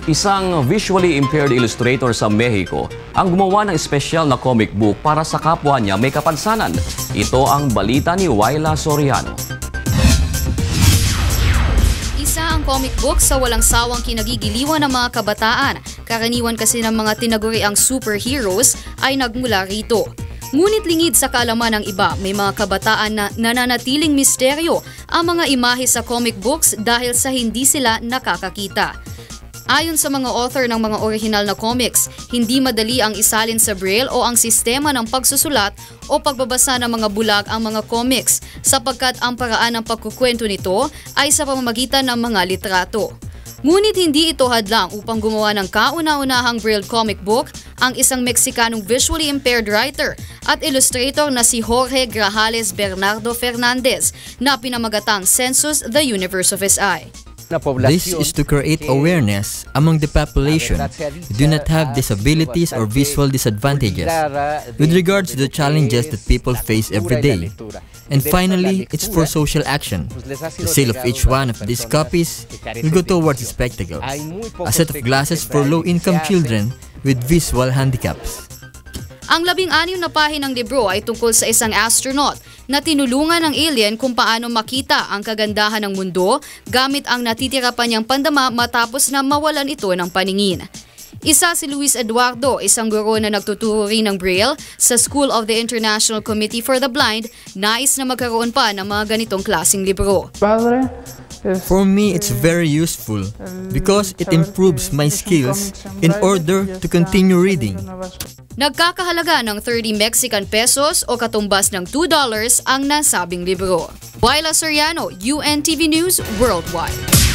Isang visually impaired illustrator sa Mexico ang gumawa ng espesyal na comic book para sa kapwa niya may kapansanan. Ito ang balita ni Wyla Soriano. Isa ang comic book sa walang sawang kinagigiliwan ng mga kabataan. Karaniwan kasi ng mga tinaguriang superheroes ay nagmula rito. Ngunit lingid sa kaalaman ng iba, may mga kabataan na nananatiling misteryo ang mga imahe sa comic books dahil sa hindi sila nakakakita. Ayon sa mga author ng mga orihinal na comics, hindi madali ang isalin sa braille o ang sistema ng pagsusulat o pagbabasa ng mga bulag ang mga comics sapagkat ang paraan ng pagkukwento nito ay sa pamamagitan ng mga litrato. Ngunit hindi ito hadlang upang gumawa ng kauna-unahang braille comic book ang isang Meksikanong visually impaired writer at illustrator na si Jorge Grajales Bernardo Fernandez na pinamagatang Census the Universe of His Eye. This is to create awareness among the population who do not have disabilities or visual disadvantages with regards to the challenges that people face every day. And finally, it's for social action. The sale of each one of these copies will go towards spectacles, a set of glasses for low-income children with visual handicaps. Ang 16 na pahinang libro ay tungkol sa isang astronaut na tinulungan ng alien kung paano makita ang kagandahan ng mundo gamit ang natitira pa niyang pandama matapos na mawalan ito ng paningin. Isa si Luis Eduardo, isang guro na nagtuturo rin ng Braille sa School of the International Committee for the Blind, nais na magkaroon pa ng mga ganitong klaseng libro. For me, it's very useful because it improves my skills in order to continue reading. Nagkakahalaga ng 30 Mexican pesos o katumbas ng $2 ang nasabing libro. Wyla Soriano, UNTV News Worldwide.